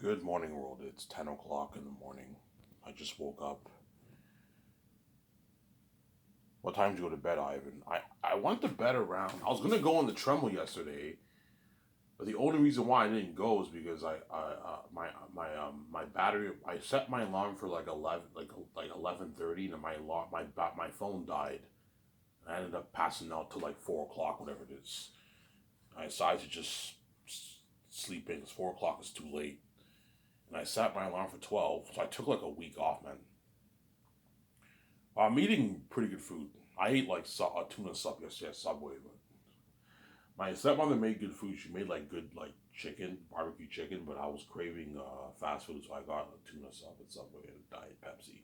Good morning, world. It's 10 o'clock in the morning. I just woke up. What time did you go to bed, Ivan? I went to bed around. I was going to go on the treadmill yesterday, but the only reason why I didn't go is because my battery. I set my alarm for like 11:30, and my phone died. I ended up passing out till like 4 o'clock, whatever it is. I decided to just sleep in because 4 o'clock is too late. And I set my alarm for 12, so I took like a week off, man. I'm eating pretty good food. I ate like a tuna sub yesterday at Subway, but my stepmother made good food. She made like good like chicken, barbecue chicken, but I was craving fast food, so I got a tuna sub at Subway and a Diet Pepsi.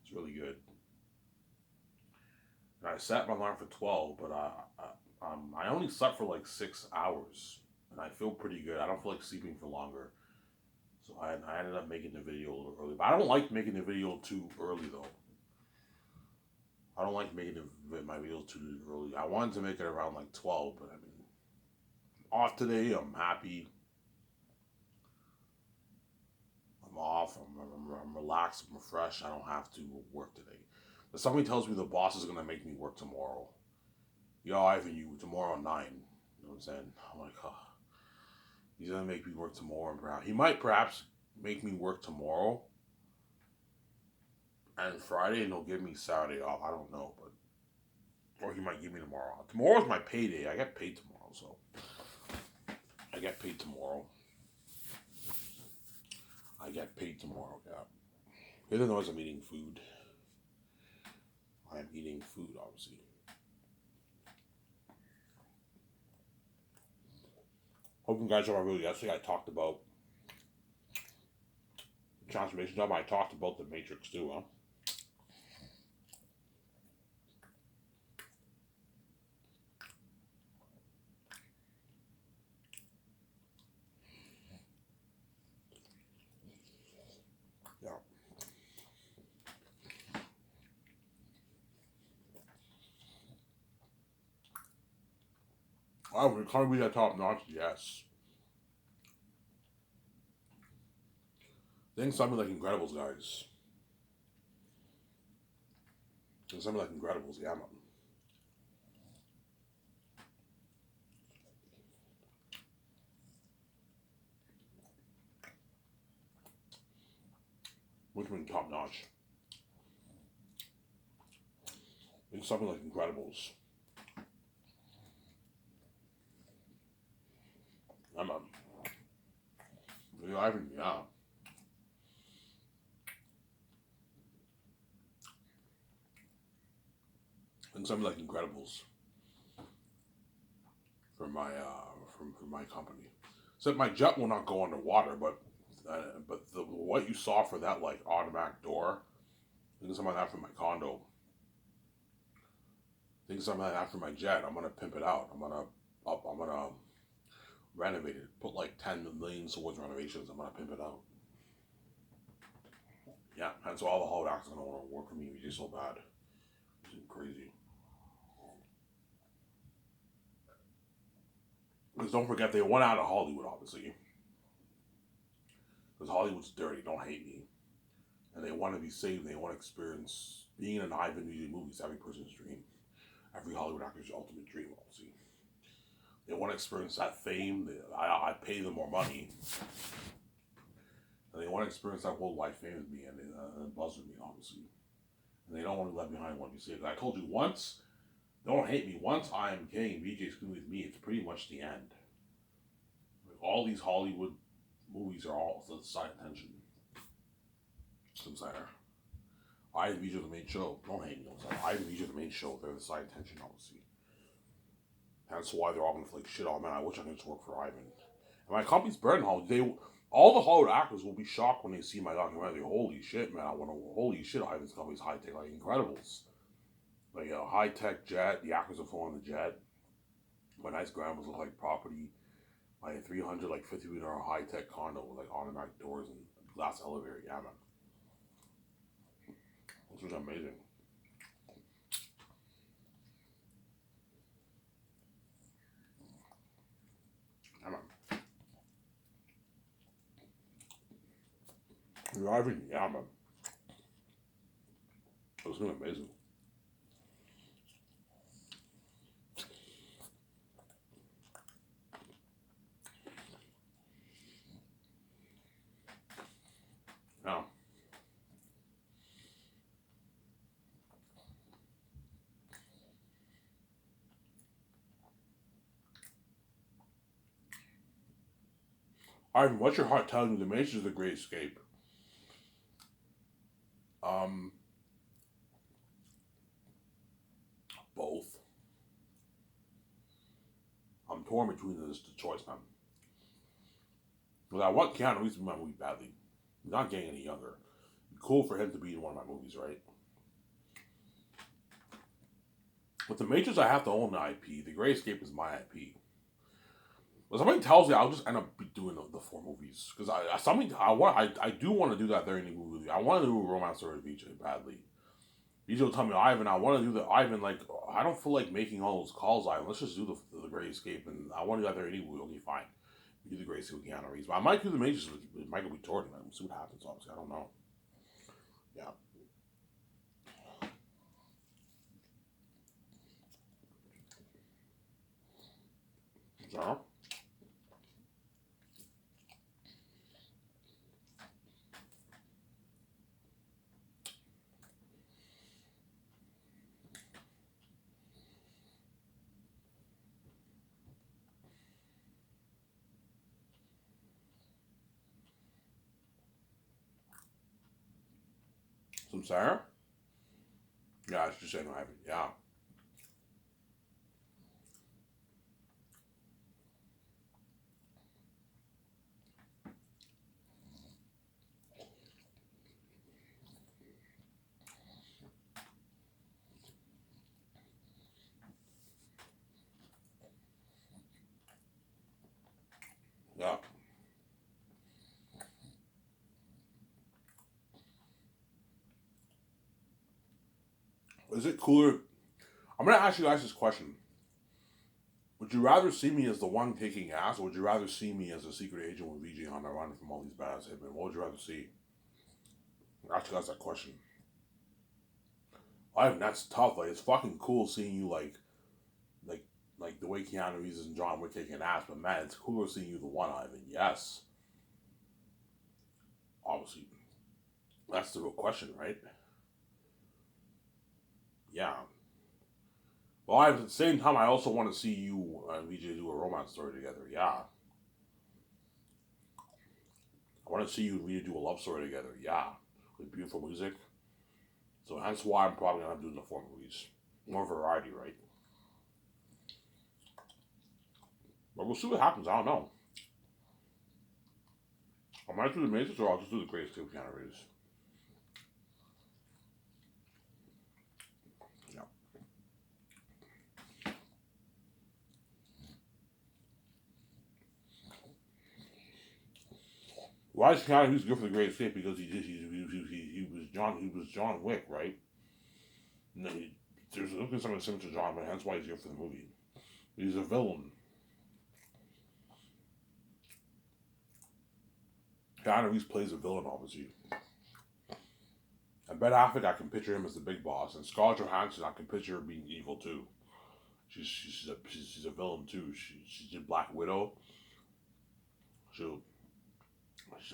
It's really good. And I set my alarm for 12, but I only slept for like 6 hours, and I feel pretty good. I don't feel like sleeping for longer. So I ended up making the video a little early, but I don't like making the video too early though. I don't like making my videos too early. I wanted to make it around like 12, but I mean, off today. I'm happy. I'm off. I'm relaxed. I'm fresh. I don't have to work today. But somebody tells me the boss is going to make me work tomorrow. Yo, Ivan, you tomorrow at 9. You know what I'm saying? I'm like, oh, he's going to make me work tomorrow. And perhaps, he might perhaps make me work tomorrow and Friday, and he'll give me Saturday off. I don't know, but or he might give me tomorrow. Tomorrow's my payday. I get paid tomorrow, so I get paid tomorrow. I get paid tomorrow, yeah. Even though I'm eating food, I am eating food, obviously. Hope you guys saw my video yesterday. I talked about the transformation job. I talked about the Matrix too, huh? Yeah. Oh, we can't be that top notch, yes. Think something like Incredibles, guys. Think something like Incredibles, yeah, man. Which one top notch? Think something like Incredibles. Yeah, man. Yeah, Ivan, yeah. Think something like Incredibles from my company. Except my jet will not go underwater, but what you saw for that like automatic door, think something like that for my condo. Think something like that for my jet. I'm gonna pimp it out. I'm gonna renovate it. Put like 10 million towards renovations. I'm gonna pimp it out. Yeah, and so all the Hollywood actors are gonna want to work for me because you're so bad. It's crazy. Because don't forget, they went out of Hollywood, obviously. Because Hollywood's dirty. Don't hate me. And they want to be saved. They want to experience being in an Ivan Usually movie. It's every person's dream. Every Hollywood actor's ultimate dream, obviously. They want to experience that fame. I pay them more money. And they want to experience that worldwide fame with me, and it buzz with me, obviously. And they don't want to be left behind. Want to be saved. I told you once. Don't hate me. Once I am king, BJ's king with me. It's pretty much the end. Like, all these Hollywood movies are all the side attention. Sometimes I and BJ are the main show. Don't hate me. I and BJ are the main show. They're the side attention, obviously. That's why they're all gonna feel like shit. Oh man, I wish I could just work for Ivan. And my company's burning Hollywood. All the Hollywood actors will be shocked when they see my documentary. Holy shit, man! Holy shit, Ivan's company's high tech, like Incredibles. Like a high tech jet. The actors are flying the jet. My nice grandma's look like property. My 300 like 50-meter high tech condo with like automatic doors and glass elevator. Yeah, man. This was amazing. Yeah, man. for Ivan, yeah, man. It was gonna be amazing. Yeah. Ivan, what's your heart telling you? The Matrix is the great escape. Um, both. I'm torn between the choice, man. Because I want Keanu Reeves to be in my movie badly. He's not getting any younger. It'd be cool for him to be in one of my movies, right? With the Matrix, I have to own the IP. The Great Escape is my IP. But something tells me I'll just end up doing the four movies because I do want to do that very new movie. I want to do a romance story with VJ badly. VJ will tell me, Ivan, I want to do the Ivan. Like, I don't feel like making all those calls, Ivan. Let's just do the Great Escape, and I want to do that very new movie. Okay, fine. We do the Great Escape with Keanu Reeves, but I might do the Matrix with Michael B. Jordan. We'll see what happens. Obviously, I don't know. Yeah. So. Some Sarah? Yeah, I should say no, Ivan. Yeah. Yeah. Is it cooler? I'm gonna ask you guys this question. Would you rather see me as the one kicking ass, or would you rather see me as a secret agent with VJ on the run from all these badass hitmen? What would you rather see? Ask you guys that question. Ivan, that's tough. Like, it's fucking cool seeing you like, like the way Keanu Reeves and John Wick kicking ass. But man, it's cooler seeing you the one, Ivan. Yes, obviously, that's the real question, right? Yeah. Well, at the same time, I also want to see you and VJ do a romance story together. Yeah. I want to see you and VJ do a love story together. Yeah. With beautiful music. So that's why I'm probably gonna do the four movies. More variety, right? But we'll see what happens. I don't know. I might do the Matrix or I'll just do the Greatest Two Keanu Reeves. Yeah. Why is Keanu Reeves good for the Great Escape? Because he was John Wick, right? And then there's looking something similar to John, but hence why he's here for the movie. He's a villain. Keanu Reeves plays a villain, obviously. And Ben Affleck, I can picture him as the big boss, and Scarlett Johansson, I can picture her being evil too. She's a villain too. She's a Black Widow. She'll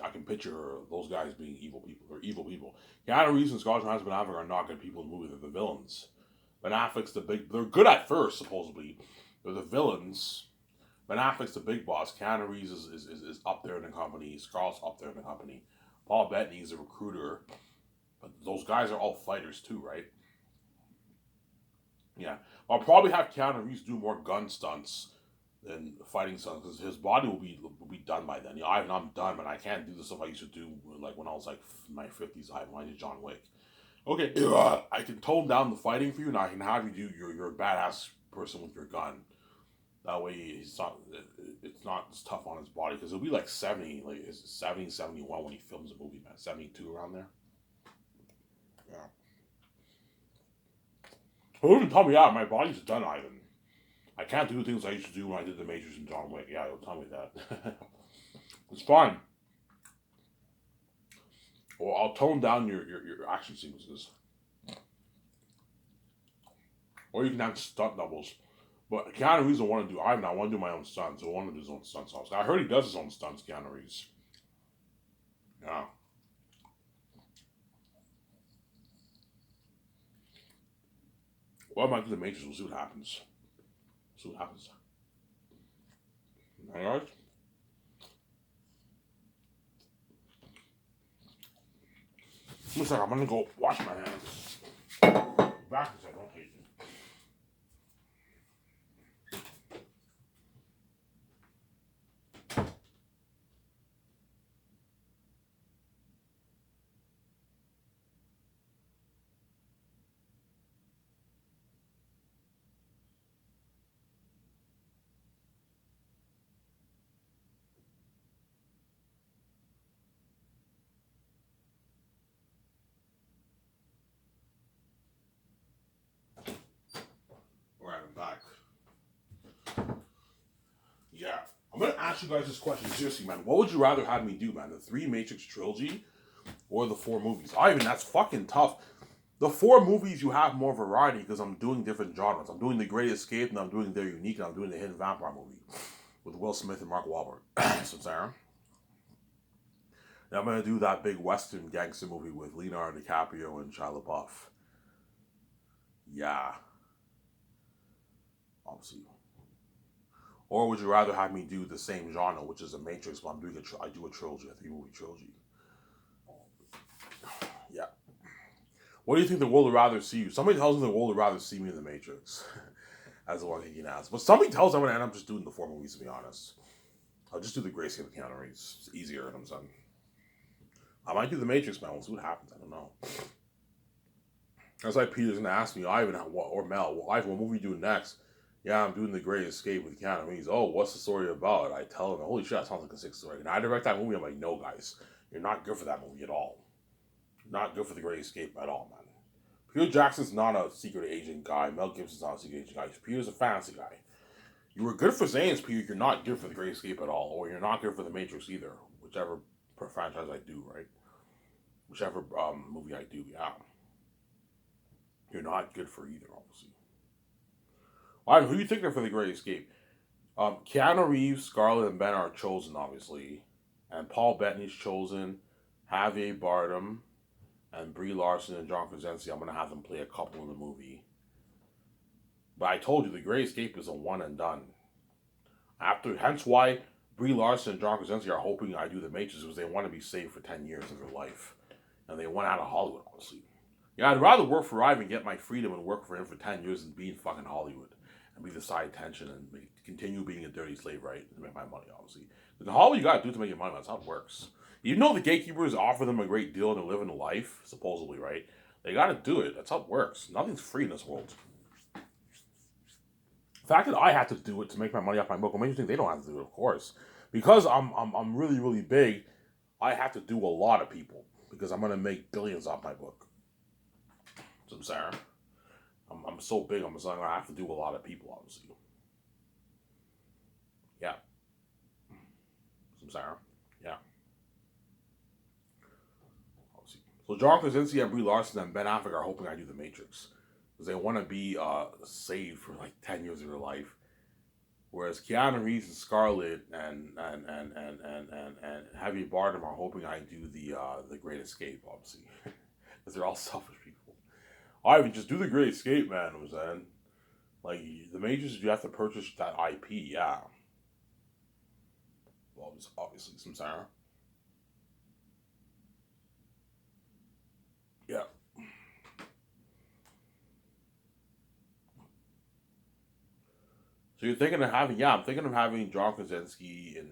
I can picture those guys being evil people. They're evil people. Keanu Reeves and Scarlett Johansson and Ben Affleck are not good people in the movie. They're the villains. Ben Affleck's the big. They're good at first, supposedly. They're the villains. Ben Affleck's the big boss. Keanu Reeves is up there in the company. Scarlett's up there in the company. Paul Bettany is a recruiter. But those guys are all fighters too, right? Yeah. I'll probably have Keanu Reeves do more gun stunts than fighting stunts because his body will be done by then. I'm done, but I can't do the stuff I used to do like when I was like in my 50s. When I did John Wick. Okay, I can tone down the fighting for you, and I can have you do you're a badass person with your gun. That way, it's not as tough on his body because it'll be like 70, like it's 70, 71 when he films a movie, man. 72 around there. Yeah. Who even tell me, yeah, my body's done, Ivan. I can't do things I used to do when I did the Matrix and John Wick. Yeah, he'll tell me that. It's fine. Or I'll tone down your action sequences. Or you can have stunt doubles. But Keanu Reeves don't want to do Ivan. I want to do my own stunts. I want to do his own stunts. I heard he does his own stunts, Keanu Reeves. Yeah. Well, I might do the Matrix. We'll see what happens. See what happens. Alright? Looks like I'm gonna go wash my hands. Back in a second, okay. Alright, I'm back. Yeah. I'm gonna ask you guys this question seriously, man. What would you rather have me do, man? The 3 Matrix trilogy or the 4 movies? Ivan, that's fucking tough. The 4 movies, you have more variety because I'm doing different genres. I'm doing The Great Escape, and I'm doing They're Unique, and I'm doing the Hidden Vampire movie with Will Smith and Mark Wahlberg. So, Sarah. And I'm going to do that big Western gangster movie with Leonardo DiCaprio and Shia LaBeouf. Yeah. Obviously. Or would you rather have me do the same genre, which is a Matrix, but I do a trilogy, a 3-movie trilogy? Yeah. What do you think the world would rather see you? Somebody tells me the world would rather see me in the Matrix. That's the one thing you can ask. But somebody tells me I'm going to end up just doing the 4 movies, to be honest. I'll just do the Grayscale of Keanu Reeves. It's easier, I'm saying. I might do the Matrix, man. We'll see what happens. I don't know. That's like Peter's going to ask me, Ivan, or Mel, Ivan, what movie you doing next? Yeah, I'm doing The Great Escape with Keanu Reeves. Oh, what's the story about? I tell him, holy shit, that sounds like a sick story. And I direct that movie, I'm like, no, guys. You're not good for that movie at all. You're not good for The Great Escape at all, man. Peter Jackson's not a secret agent guy. Mel Gibson's not a secret agent guy. Peter's a fantasy guy. You were good for Zane's, Peter. You're not good for The Great Escape at all. Or you're not good for The Matrix either. Whichever franchise I do, right? Whichever movie I do, yeah. You're not good for either, obviously. All right, who are you thinking for The Great Escape? Keanu Reeves, Scarlett, and Ben are chosen, obviously. And Paul Bettany's chosen. Javier Bardem and Brie Larson and John Krasinski. I'm going to have them play a couple in the movie. But I told you, The Great Escape is a one and done. Hence why Brie Larson and John Krasinski are hoping I do The Matrix, because they want to be safe for 10 years of their life. And they went out of Hollywood, obviously. Yeah, I'd rather work for Ivan, get my freedom, and work for him for 10 years than be in fucking Hollywood. And be the side attention and continue being a dirty slave, right? To make my money, obviously. Because in Hollywood, you gotta do to make your money. That's how it works. Even though the gatekeepers offer them a great deal and they're living a life, supposedly, right? They gotta do it. That's how it works. Nothing's free in this world. The fact that I have to do it to make my money off my book will make you think they don't have to do it, of course. Because I'm really, really big, I have to do a lot of people. Because I'm gonna make billions off my book. So I'm sorry. I'm so big, I'm saying I have to do a lot of people, obviously. Yeah. So I'm sorry. Yeah. Obviously. So John Krasinski and Brie Larson and Ben Affleck are hoping I do The Matrix. Because they want to be saved for like 10 years of their life. Whereas Keanu Reeves and Scarlett and Javier Bardem are hoping I do the Great Escape, obviously. Because they're all selfish people. I would just do the Great Escape, man. Was then like The Matrix, you have to purchase that IP, yeah. Well, obviously some Sarah. Yeah. So you're thinking of having, yeah, I'm thinking of having John Krasinski in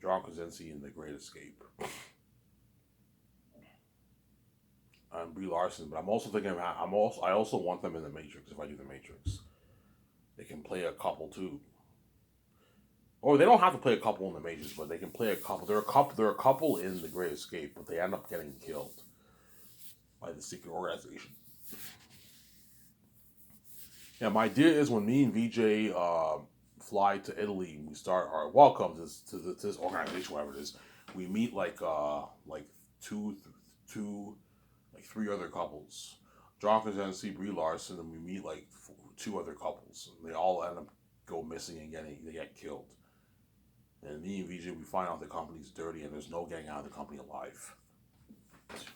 John Krasinski in The Great Escape. And Brie Larson, but I'm also thinking of, I also want them in The Matrix if I do The Matrix. They can play a couple too. Or they don't have to play a couple in The Matrix, but they can play a couple. They're a couple in The Great Escape, but they end up getting killed by the secret organization. Yeah, my idea is when me and VJ fly to Italy, and we start our welcome to this organization, whatever it is. We meet like two, like three other couples. John Krasinski, Brie Larson, and we meet like two other couples. And they all end up go missing and they get killed. And me and VJ, we find out the company's dirty and there's no getting out of the company alive.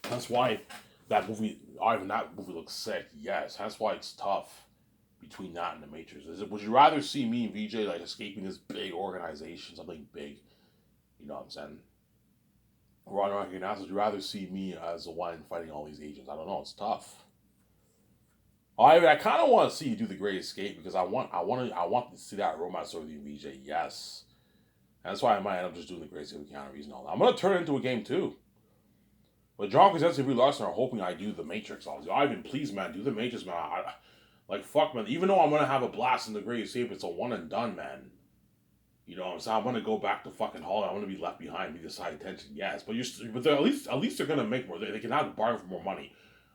That's why that movie looks sick. Yes, that's why it's tough between that and the Matrix. Would you rather see me and VJ like escaping this big organization, something big? You know what I'm saying? Ron Rocky asked, would you rather see me as the one fighting all these agents? I don't know. It's tough. I kind of want to see you do the Great Escape because I want to see that romance story with you, VJ. Yes, that's why I might end up just doing the Great Escape with Keanu Reeves and all that. I'm gonna turn it into a game too. But John Krasinski and Brie Larson are hoping I do the Matrix. Ivan, please, man, do the Matrix, man. Like fuck, man. Even though I'm gonna have a blast in the Great Escape, it's a one and done, man. You know what I'm saying? I'm gonna go back to fucking Hollywood. I'm gonna be left behind, be the side attention. Yes, but at least they're gonna make more. They can have to bargain for more money.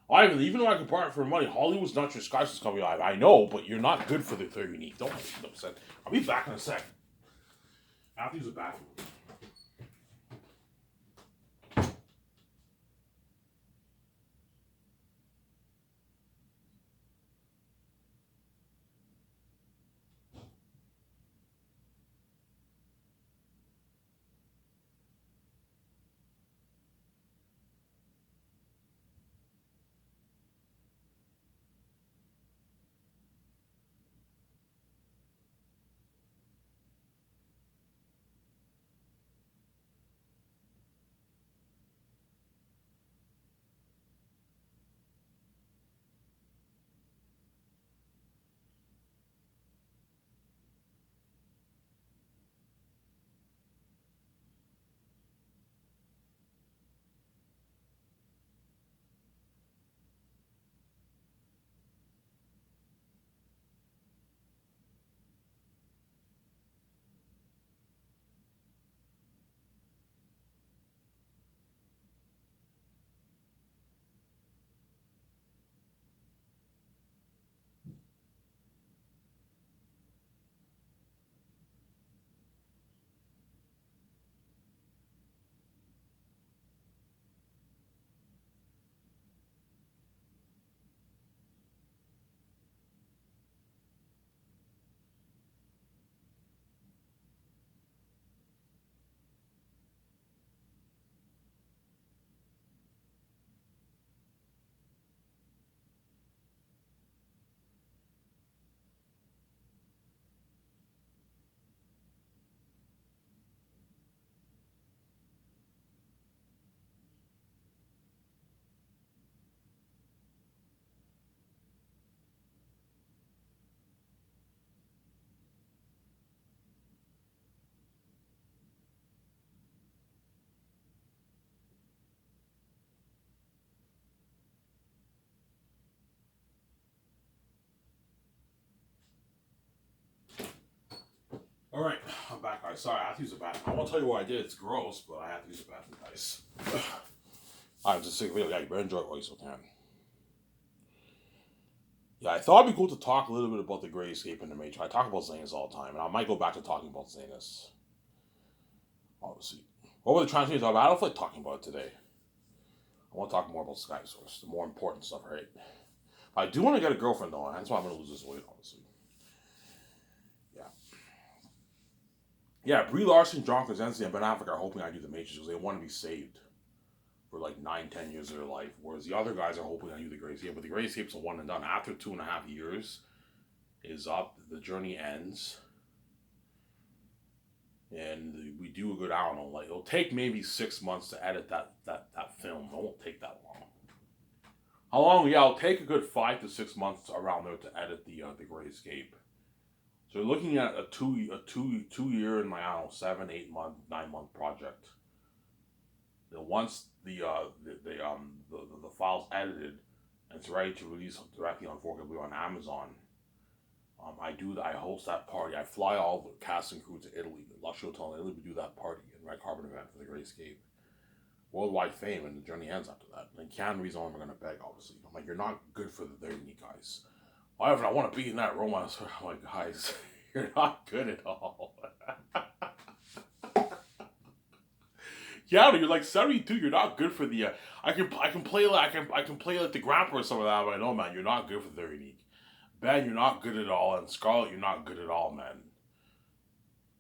Even though I can bargain for money, Hollywood's not your skyscraper company. I know, but you're not good for the 30 you need. Don't make me upset. I'll be back in a sec. I have to use the bathroom. All right, I'm back, guys. Sorry, I have to use the bathroom. I won't tell you what I did. It's gross, but I have to use the bathroom, guys. I'm just sick video. Yeah, you better enjoy it while you still can. Yeah, I thought it'd be cool to talk a little bit about the Great Escape in the Matrix. I talk about Zanus all the time, and I might go back to talking about Zanus. Obviously. What were the transmissions about? I don't feel like talking about it today. I want to talk more about Skype Source, the more important stuff, right? I do want to get a girlfriend, though. That's why I'm going to lose this weight, obviously. Yeah. Yeah, Brie Larson, John Krasinski, and Ben Affleck are hoping I do the Matrix because they want to be saved for like 9, 10 years of their life, whereas the other guys are hoping I do the Great Escape. But the Great Escape's a one and done. After 2.5 years is up, the journey ends, and we do a good, I don't know, like it'll take maybe 6 months to edit that film. It won't take that long. How long? Yeah, it'll take a good 5 to 6 months around there to edit the Great Escape. So you're looking at a two year and like, I don't know, 7, 8 month, 9 month project. Then once the file's edited and it's ready to release directly on 4K on Amazon, I host that party. I fly all the cast and crew to Italy, Luxury Hotel in Italy. We do that party in Red Carpet event for the Great Escape. Worldwide fame, and the journey ends after that. And Keanu Reeves I'm going to beg, obviously. I'm like, you're not good for the 30 guys. However, I want to be in that romance. I'm like, guys, you're not good at all. Yeah, you're like 72. You're not good for the. I can play like I can play like the grandpa or some of that, but I know, man, you're not good for the unique. Ben, you're not good at all, and Scarlett, you're not good at all, man.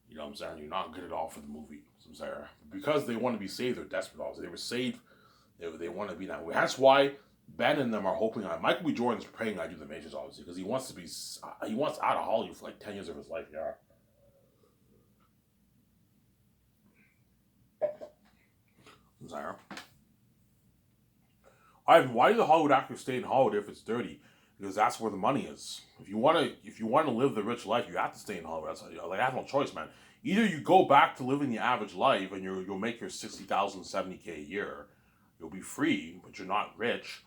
You know what I'm saying? You're not good at all for the movie. So I'm saying because they want to be saved, they're desperate. Also, they were saved. They want to be that way. That's why Ben and them are hoping on Michael B. Jordan's praying I do the Matrix, obviously, because he wants out of Hollywood for like 10 years of his life. Yeah. I'm sorry. Ivan, why do the Hollywood actors stay in Hollywood if it's dirty? Because that's where the money is. If you want to live the rich life, you have to stay in Hollywood. That's like I have no choice, man. Either you go back to living the average life and you'll make your 60,000, 70K a year, you'll be free, but you're not rich,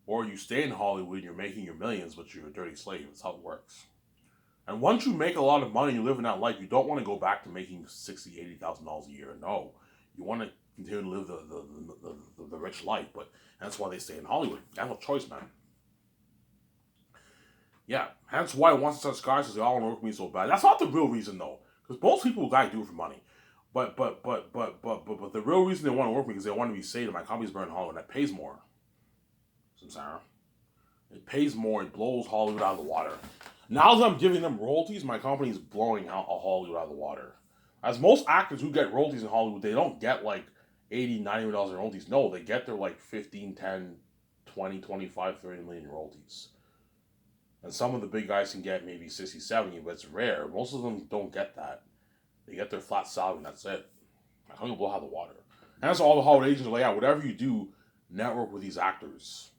or you stay in Hollywood and you're making your millions, but you're a dirty slave. That's how it works. And once you make a lot of money and you live in that life, you don't want to go back to making $60,000, $80,000 a year. No, you want to continue to live the rich life, but that's why they stay in Hollywood. They have no choice, man. Yeah, hence why once such guys they all want to work with me so bad. That's not the real reason though, because most people gotta do it for money. But the real reason they want to work with me is they want to be saved. My company's burning Hollywood. That pays more. Samsara. It pays more. It blows Hollywood out of the water. Now that I'm giving them royalties, my company is blowing out Hollywood out of the water. As most actors who get royalties in Hollywood, they don't get like 80, $90 million in royalties. No, they get their like 15, 10, 20, 25, 30 million royalties. And some of the big guys can get maybe 60, 70, but it's rare. Most of them don't get that. They get their flat salary and that's it. My company will blow out the water. And that's all the Hollywood agents are like, yeah, whatever you do, network with these actors.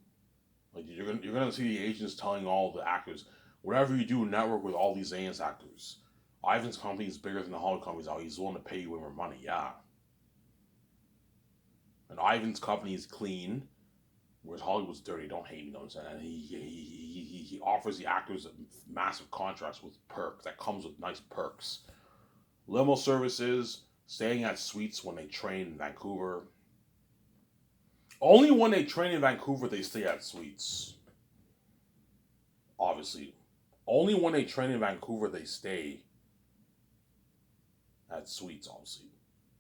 Like you're gonna see the agents telling all the actors, whatever you do, network with all these A&S actors. Ivan's company is bigger than the Hollywood companies. He's willing to pay you way more money, yeah. And Ivan's company is clean, whereas Hollywood's dirty. Don't hate me, you know what I'm saying? And he offers the actors massive contracts with perks. That comes with nice perks. Limo services, staying at suites when they train in Vancouver. Only when they train in Vancouver they stay at suites. Obviously. Only when they train in Vancouver they stay at suites, obviously.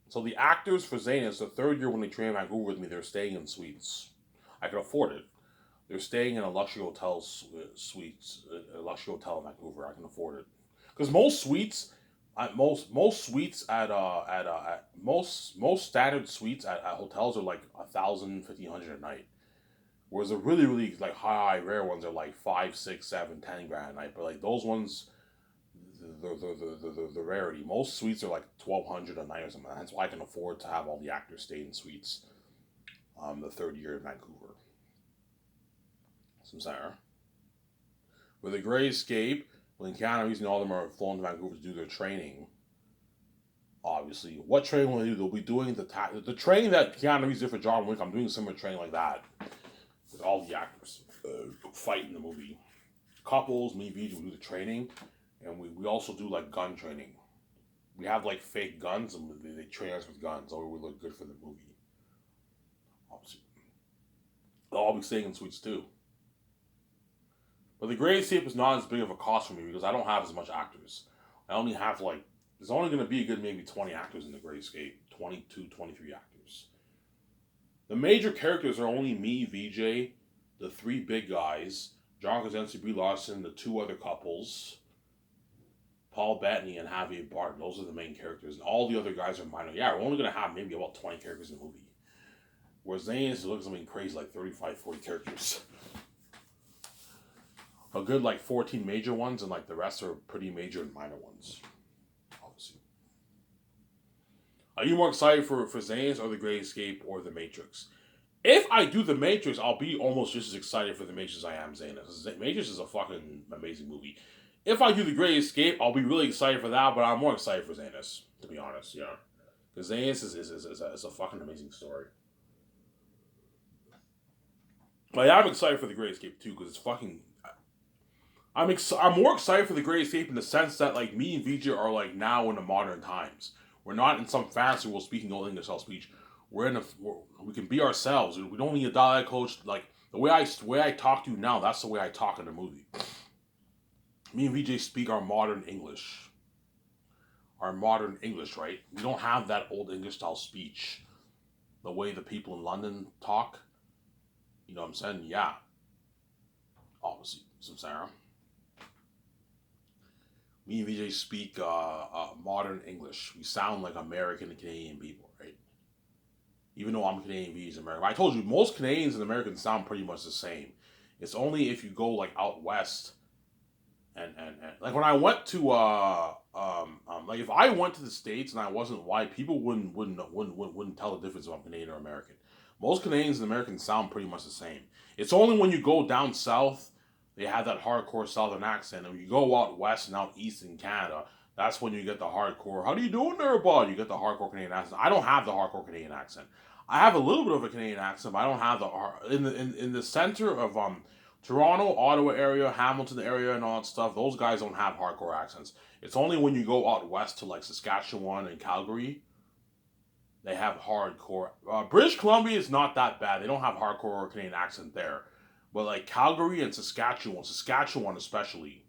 So the actors for Zanus, the third year when they train in Vancouver with me, they're staying in suites. I can afford it. They're staying in a luxury hotel suites, a luxury hotel in Vancouver. I can afford it because most suites, most standard suites at hotels are like 1,000, 1,500 a night. Whereas the really like high rare ones are like 5, 6, 7, 10 grand a night. But like those ones, the rarity. Most suites are like 1,200 a night or something. That's why I can afford to have all the actors stay in suites. The third year in Vancouver. Samsara. With the Great Escape, when Keanu Reeves and all of them are flown to Vancouver to do their training, obviously, what training will they do? They'll be doing the training that Keanu Reeves did for John Wick. I'm doing similar training like that with all the actors fight in the movie. Couples, me, VJ, will do the training, and we also do like gun training. We have like fake guns, and they train us with guns, so we look good for the movie. Obviously, they'll all be staying in suites too. But the Great Escape is not as big of a cost for me because I don't have as much actors. I only have like, there's only going to be a good maybe 20 actors in the Great Escape. 22, 23 actors. The major characters are only me, VJ, the three big guys, John Krasinski, Brie Larson, the two other couples, Paul Bettany and Javier Bardem. Those are the main characters. And all the other guys are minor. Yeah, we're only going to have maybe about 20 characters in the movie. Whereas Zayn looks something crazy like 35, 40 characters. A good like 14 major ones, and like the rest are pretty major and minor ones. Obviously. Are you more excited for Zane's or the Great Escape or the Matrix? If I do the Matrix, I'll be almost just as excited for the Matrix as I am Zane's. Matrix is a fucking amazing movie. If I do the Great Escape, I'll be really excited for that, but I'm more excited for Zane's, to be honest, yeah. Because Zane's is a fucking amazing story. But yeah, I'm excited for the Great Escape too, because it's fucking... I'm more excited for the Great Escape in the sense that like me and VJ are like now in the modern times. We're not in some fancy world speaking old English style speech. We can be ourselves. We don't need a dialect coach. Like the way I talk to you now, that's the way I talk in the movie. Me and VJ speak our modern English. Our modern English, right? We don't have that old English style speech. the way the people in London talk. You know what I'm saying? Yeah. Obviously, some Sarah. Me and VJ speak modern English. We sound like American and Canadian people, right? Even though I'm Canadian, VJ's American. I told you, most Canadians and Americans sound pretty much the same. It's only if you go like out west and like when I went to like if I went to the States and I wasn't white, people wouldn't tell the difference if I'm Canadian or American. Most Canadians and Americans sound pretty much the same. It's only when you go down south, they have that hardcore southern accent. And when you go out west and out east in Canada, that's when you get the hardcore, how do you doing there, bud? You get the hardcore Canadian accent. I don't have the hardcore Canadian accent. I have a little bit of a Canadian accent, but I don't have the in the center of Toronto, Ottawa area, Hamilton area, and all that stuff. Those guys don't have hardcore accents. It's only when you go out west to like Saskatchewan and Calgary, they have hardcore. British Columbia is not that bad. They don't have hardcore Canadian accent there, but like Calgary and Saskatchewan especially,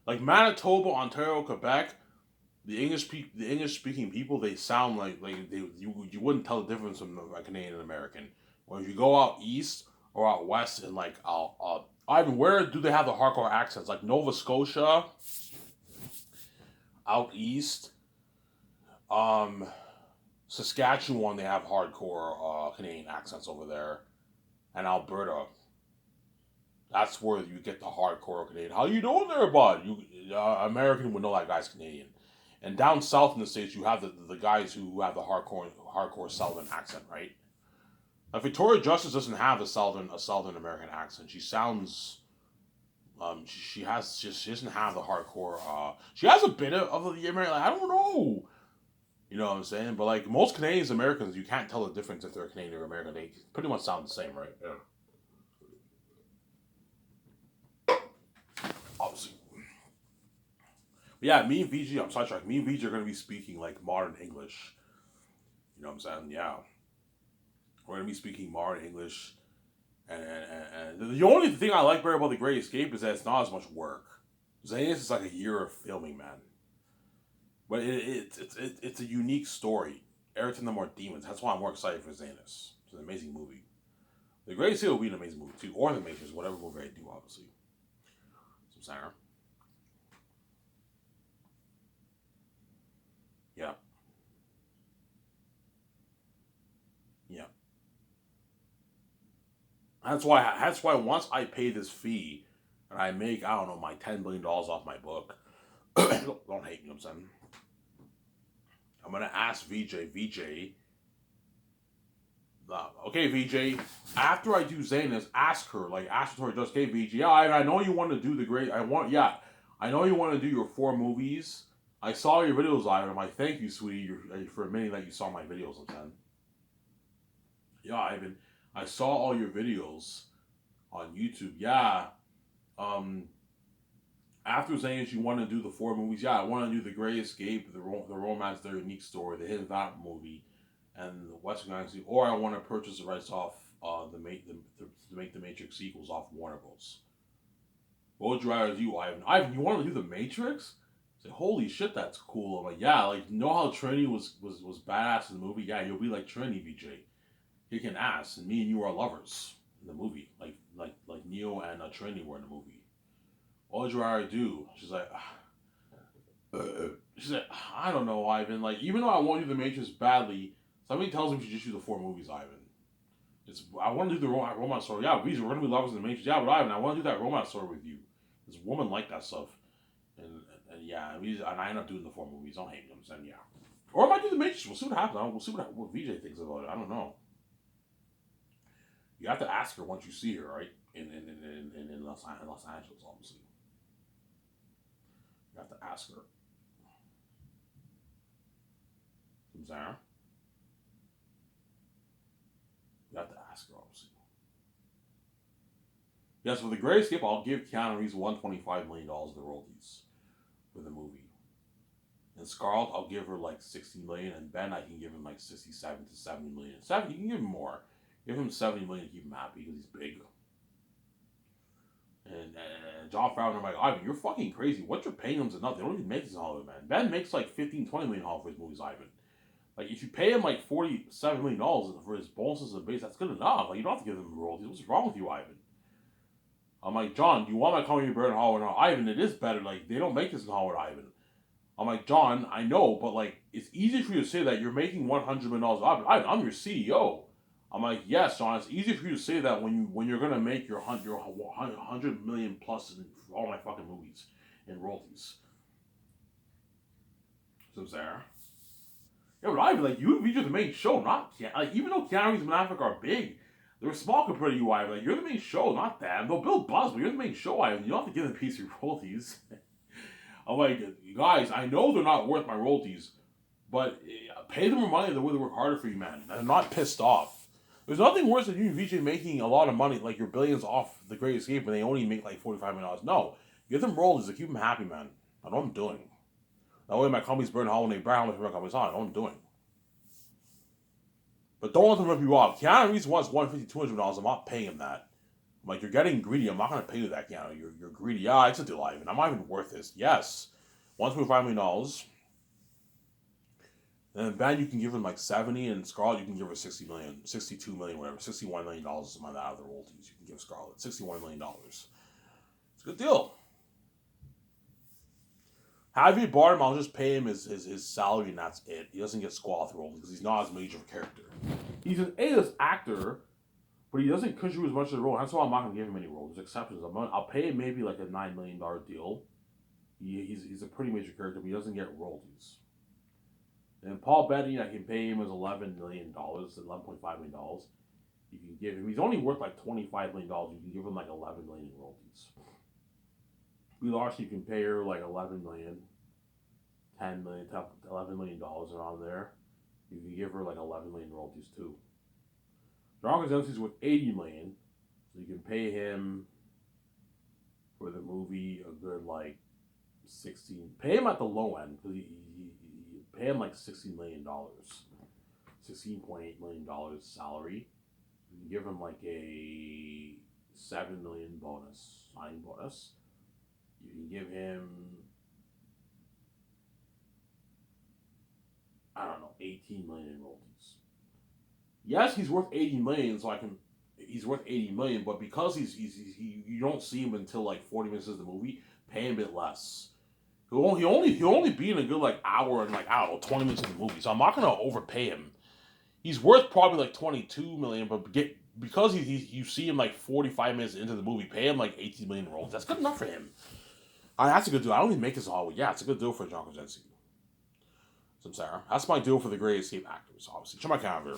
like Manitoba, Ontario, Quebec, the English speaking people, they sound like you wouldn't tell the difference from a Canadian and American. When you go out east or out west and like Ivan, where do they have the hardcore accents? Like Nova Scotia, out east, um, Saskatchewan, they have hardcore Canadian accents over there, and Alberta. That's where you get the hardcore Canadian. How you doing there, bud? You American would know that guy's Canadian. And down south in the States, you have the guys who have the hardcore Southern accent, right? Now, Victoria Justice doesn't have a Southern American accent. She sounds, she doesn't have the hardcore. She has a bit of the American. Like, I don't know, you know what I'm saying? But like most Canadians, Americans, you can't tell the difference if they're Canadian or American. They pretty much sound the same, right? Yeah. Obviously. But yeah, me and VG, I'm sidetracked. Me and VG are gonna be speaking like modern English. You know what I'm saying? Yeah. We're gonna be speaking modern English, and the only thing I like better about the Great Escape is that it's not as much work. Zanus is like a year of filming, man. But it's a unique story. Eric and the More Demons. That's why I'm more excited for Zanus. It's an amazing movie. The Great Escape will be an amazing movie too, or The Matrix, whatever movie I do, obviously. Some Sarah. Yeah. Yeah. That's why once I pay this fee and I make, I don't know, my $10 billion off my book, don't hate me, I'm saying. I'm gonna ask VJ, okay, VJ, after I do Zanus, ask her, ask her, just, okay, VJ, yeah, I know you want to do I know you want to do your 4 movies. I saw your videos, Ivan. I'm like, thank you, sweetie, for admitting that you saw my videos, I'm saying. Yeah, Ivan, I saw all your videos on YouTube. Yeah, after Zanus, you want to do the 4 movies. Yeah, I want to do The Great Escape, the Romance, The Unique Story, the Hidden That movie, and the Western Galaxy, or I want to purchase the rights off to make the Matrix sequels off Warner Bros. What would you rather do, Ivan? Ivan, you want to do the Matrix? I say, holy shit, that's cool. I'm like, yeah, like, you know how Trinity was badass in the movie? Yeah, you'll be like Trinity, VJ. He can ass, and me and you are lovers in the movie, like Neo and Trinity were in the movie. What would you rather do? She's like, I don't know, Ivan. Like, even though I want to do the Matrix badly, somebody tells me we should just do the 4 movies, Ivan. I want to do the romance story. Yeah, we're gonna be lovers in the Matrix. Yeah, but Ivan, I want to do that romance story with you. This woman like that stuff, and yeah, and I end up doing the 4 movies. Don't hate me. I'm saying, yeah, or I might do the Matrix. We'll see what happens. We'll see what VJ thinks about it. I don't know. You have to ask her once you see her, right? In Los Angeles, obviously. You have to ask her. Zara? You have to ask her, obviously. Yes, for The Great Escape, I'll give Keanu Reeves $125 million of the royalties for the movie. And Scarlett, I'll give her like $60 million, and Ben, I can give him like 67 to 70 million. You can give him more. Give him 70 million to keep him happy because he's big. And John Favreau, I'm like, Ivan, you're fucking crazy. What you're paying them is enough. They don't even make this in Hollywood, man. Ben makes like 15, 20 million Hollywood for his movies, Ivan. Like, if you pay him like $47 million for his bonuses and base, that's good enough. Like, you don't have to give him royalties. What's wrong with you, Ivan? I'm like, John, do you want my company better than Hollywood? No, Ivan, it is better. Like, they don't make this in Hollywood, Ivan. I'm like, John, I know, but like, it's easy for you to say that you're making $100 million. Ivan, I'm your CEO. I'm like, yes, John, it's easy for you to say that when you're gonna make your 100 million plus in all my fucking movies and royalties. So Sarah. Yeah, but Ivan, like, you feature the main show, not like, even though Keanu Reeves and Ben Affleck are big, they're small compared to you, Ivan. Like, you're the main show, not them. They'll build buzz, but you're the main show, Ivan. You don't have to give them a piece of your royalties. I'm like, guys, I know they're not worth my royalties, but pay them more money the way they work harder for you, man. I'm not pissed off. There's nothing worse than you and VJ making a lot of money, like your billions off The Great Escape, and they only make like $45 million. No, give them royalties to keep them happy, man. I know what I'm doing. That way my company's burning hole when they burn how much my company's on. I know what I'm doing. But don't let them rip you off. Keanu Reeves wants $150, $200. I'm not paying him that. I'm like, you're getting greedy. I'm not going to pay you that, Keanu. You're greedy. Yeah, it's a deal, Ivan. I'm not even worth this. Yes. $125 million. And then Ben, you can give him like 70, and Scarlett, you can give her 60 million, 62 million, whatever, $61 million is amount out of the royalties. You can give Scarlett $61 million. It's a good deal. Have you bought him? I'll just pay him his salary, and that's it. He doesn't get squat roles because he's not as major of a character. He's an A-list actor, but he doesn't contribute as much to the role. That's why I'm not going to give him any roles. There's exceptions. I'll pay him maybe like a $9 million deal. He's a pretty major character, but he doesn't get royalties. And Paul Bettany, I can pay him as $11 million, $11.5 million. You can give him, he's only worth like $25 million. You can give him like $11 million in royalties. Brie Larson, you can pay her like $11 million, $10 million, $11 million around there. You can give her like $11 million royalties too. John Krasinski's worth $80 million, so you can pay him for the movie a good like 16. Pay him at the low end because he pay him like $16 million, $16.8 million salary. You can give him like a $7 million signing bonus. You can give him, I don't know, 18 million in royalties. Yes, he's worth 80 million, so he's worth 80 million, but because you don't see him until like 40 minutes of the movie, pay him a bit less. He'll only be in a good like hour and like, I don't know, 20 minutes of the movie, so I'm not gonna overpay him. He's worth probably like 22 million, but because you see him like 45 minutes into the movie, pay him like 18 million royalties. That's good enough for him. That's a good deal. I don't even make this a Hollywood. Yeah, it's a good deal for John Krasinski. So Sarah, that's my deal for the Great Escape actors. Obviously, check my calendar.